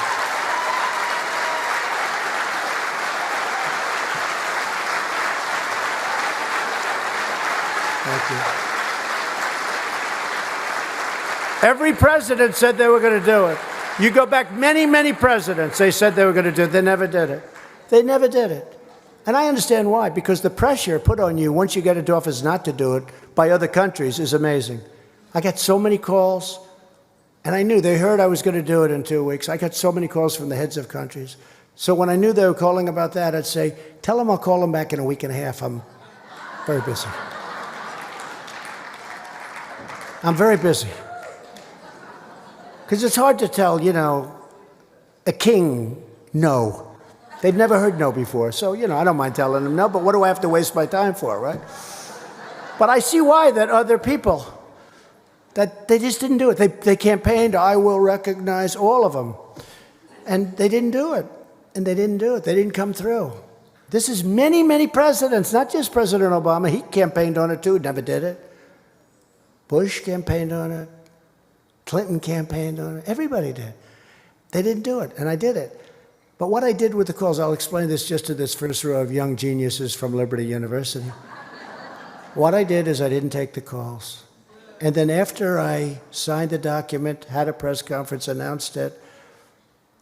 Thank you. Every president said they were going to do it. You go back many, many presidents, they said they were going to do it. They never did it. They never did it. And I understand why, because the pressure put on you once you get into office not to do it by other countries is amazing. I got so many calls, and I knew they heard I was going to do it in 2 weeks. I got so many calls from the heads of countries. So when I knew they were calling about that, I'd say, tell them I'll call them back in a week and a half. I'm very busy. I'm very busy. Because it's hard to tell, a king no. They've never heard no before. So, I don't mind telling them no, but what do I have to waste my time for, right? But I see why that other people, that they just didn't do it. They campaigned, I will recognize all of them. And they didn't do it. And they didn't do it. They didn't come through. This is many, many presidents, not just President Obama. He campaigned on it too, never did it. Bush campaigned on it. Clinton campaigned on it. Everybody did. They didn't do it, and I did it. But what I did with the calls, I'll explain this just to this first row of young geniuses from Liberty University. What I did is I didn't take the calls. And then after I signed the document, had a press conference, announced it,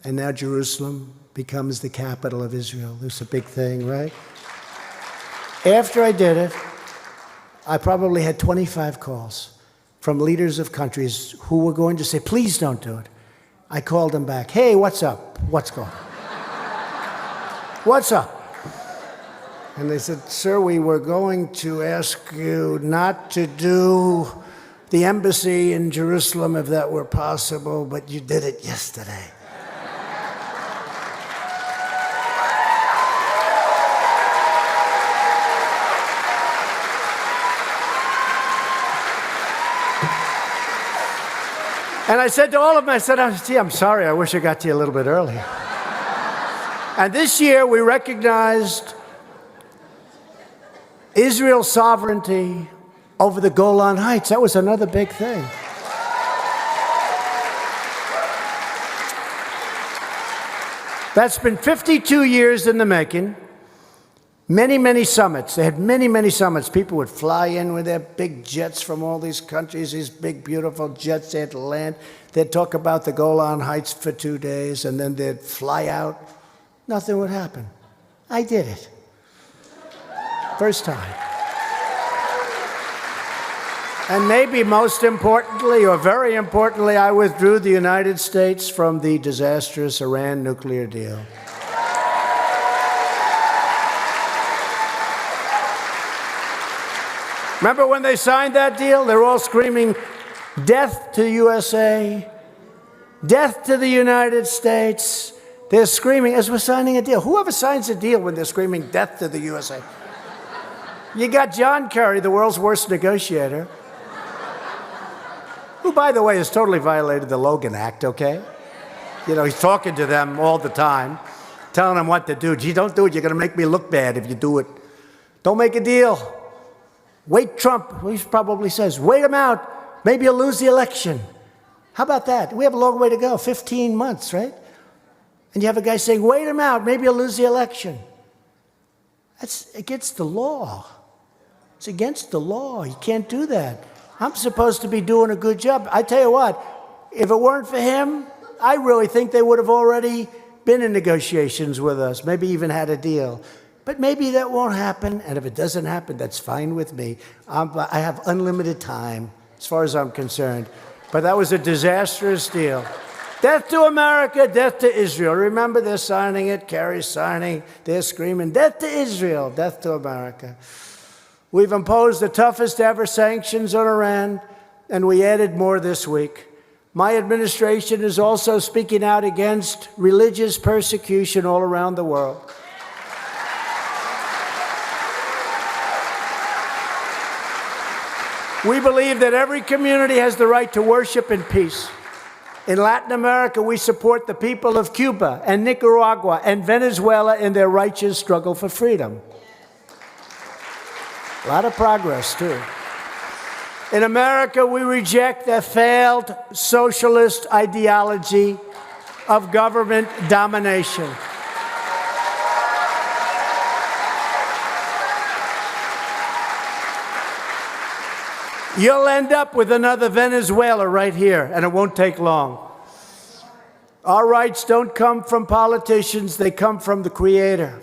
And now Jerusalem becomes the capital of Israel. It's a big thing, right? After I did it, I probably had 25 calls from leaders of countries who were going to say, please don't do it. I called them back. Hey, what's up? What's going on? What's up? And they said, sir, we were going to ask you not to do the embassy in Jerusalem if that were possible, but you did it yesterday. And I said to all of them, I said, I'm sorry, I wish I got to you a little bit earlier. And this year we recognized Israel's sovereignty over the Golan Heights. That was another big thing. That's been 52 years in the making. Many, many summits. They had many, many summits. People would fly in with their big jets from all these countries, these big, beautiful jets. They had to land. They'd talk about the Golan Heights for 2 days, and then they'd fly out. Nothing would happen. I did it. First time. And maybe most importantly, or very importantly, I withdrew the United States from the disastrous Iran nuclear deal. Remember when they signed that deal? They're all screaming, death to the USA, death to the United States. They're screaming as we're signing a deal. Whoever signs a deal when they're screaming death to the USA? You got John Kerry, the world's worst negotiator, who, by the way, has totally violated the Logan Act, okay? You know, he's talking to them all the time, telling them what to do. Gee, don't do it. You're going to make me look bad if you do it. Don't make a deal. Wait Trump, he probably says, wait him out. Maybe you'll lose the election. How about that? We have a long way to go, 15 months, right? And you have a guy saying, wait him out. Maybe you'll lose the election. That's against the law. It's against the law. You can't do that. I'm supposed to be doing a good job. I tell you what, if it weren't for him, I really think they would have already been in negotiations with us, maybe even had a deal. But maybe that won't happen, and if it doesn't happen, that's fine with me. I have unlimited time, as far as I'm concerned. But that was a disastrous deal. Death to America, death to Israel. Remember, they're signing it, Kerry's signing, they're screaming, death to Israel, death to America. We've imposed the toughest ever sanctions on Iran, and we added more this week. My administration is also speaking out against religious persecution all around the world. We believe that every community has the right to worship in peace. In Latin America, we support the people of Cuba and Nicaragua and Venezuela in their righteous struggle for freedom. A lot of progress, too. In America, we reject the failed socialist ideology of government domination. You'll end up with another Venezuela right here, and it won't take long. Our rights don't come from politicians, they come from the Creator.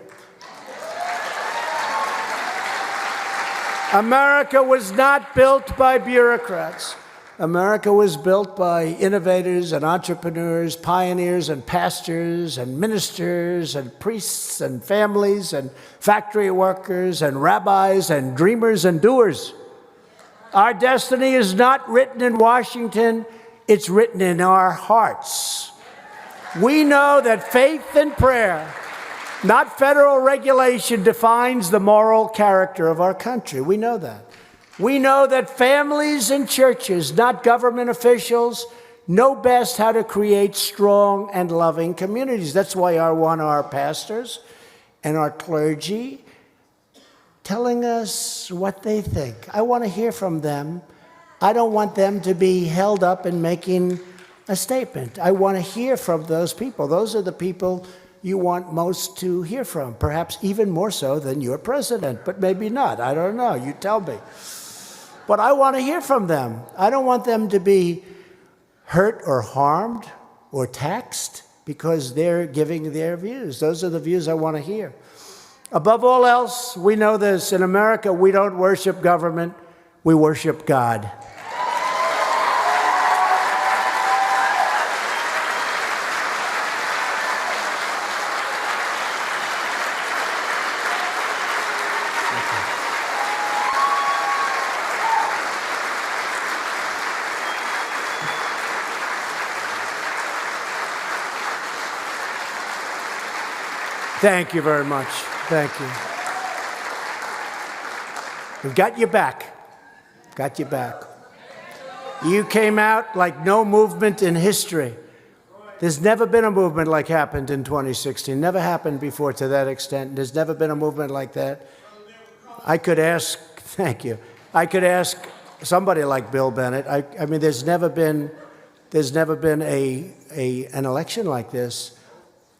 America was not built by bureaucrats. America was built by innovators and entrepreneurs, pioneers and pastors and ministers and priests and families and factory workers and rabbis and dreamers and doers. Our destiny is not written in Washington, it's written in our hearts. We know that faith and prayer, not federal regulation, defines the moral character of our country. We know that. We know that families and churches, not government officials, know best how to create strong and loving communities. That's why I want our pastors and our clergy telling us what they think. I want to hear from them. I don't want them to be held up in making a statement. I want to hear from those people. Those are the people you want most to hear from, perhaps even more so than your president, but maybe not. I don't know. You tell me. But I want to hear from them. I don't want them to be hurt or harmed or taxed because they're giving their views. Those are the views I want to hear. Above all else, we know this. In America, we don't worship government, we worship God. Thank you very much. Thank you. We've got you back. Got you back. You came out like no movement in history. There's never been a movement like happened in 2016. Never happened before to that extent. There's never been a movement like that. I could ask, thank you. I could ask somebody like Bill Bennett. I mean, there's never been an election like this.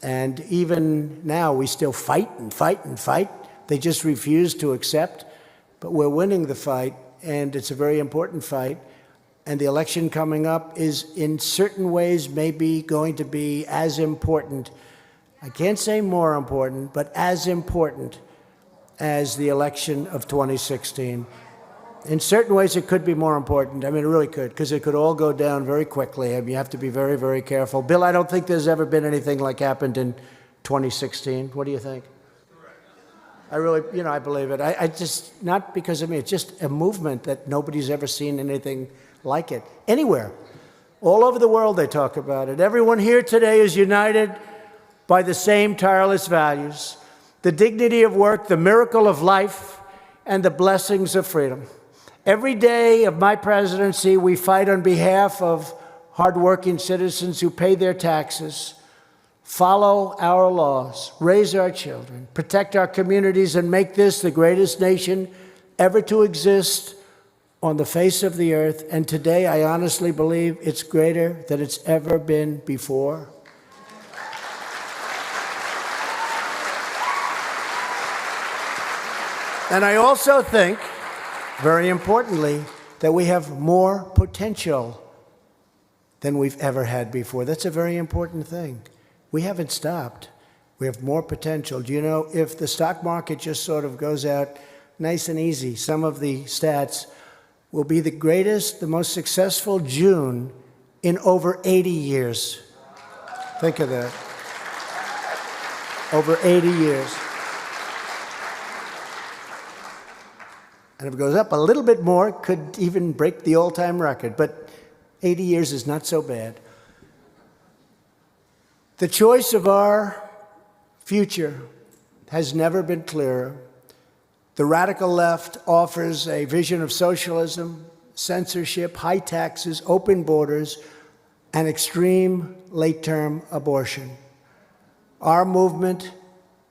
And even now, we still fight and fight and fight. They just refuse to accept. But we're winning the fight, and it's a very important fight. And the election coming up is, in certain ways, maybe going to be as important. I can't say more important, but as important as the election of 2016. In certain ways, it could be more important. I mean, it really could, because it could all go down very quickly. I mean, you have to be very, very careful. Bill, I don't think there's ever been anything like happened in 2016. What do you think? I really, I believe it. I just, not because of me, it's just a movement that nobody's ever seen anything like it. Anywhere. All over the world, they talk about it. Everyone here today is united by the same tireless values: the dignity of work, the miracle of life, and the blessings of freedom. Every day of my presidency, we fight on behalf of hardworking citizens who pay their taxes, follow our laws, raise our children, protect our communities, and make this the greatest nation ever to exist on the face of the earth. And today, I honestly believe it's greater than it's ever been before. And I also think, very importantly, that we have more potential than we've ever had before. That's a very important thing. We haven't stopped. We have more potential. Do you know, if the stock market just sort of goes out nice and easy, some of the stats will be the greatest, the most successful June in over 80 years. Think of that. Over 80 years. And if it goes up a little bit more, it could even break the all-time record. But 80 years is not so bad. The choice of our future has never been clearer. The radical left offers a vision of socialism, censorship, high taxes, open borders, and extreme late-term abortion. Our movement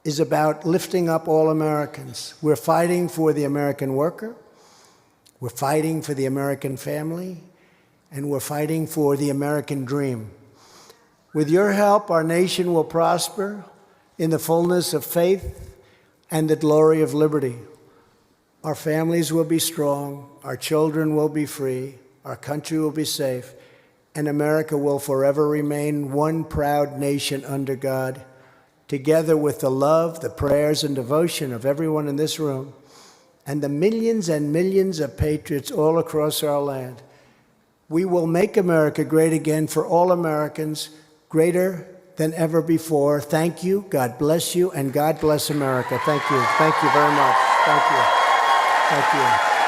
is about lifting up all Americans. We're fighting for the American worker, we're fighting for the American family, and we're fighting for the American dream. With your help, our nation will prosper in the fullness of faith and the glory of liberty. Our families will be strong, our children will be free, our country will be safe, and America will forever remain one proud nation under God. Together with the love, the prayers, and devotion of everyone in this room, and the millions and millions of patriots all across our land, we will make America great again for all Americans, greater than ever before. Thank you, God bless you, and God bless America. Thank you. Thank you very much. Thank you. Thank you.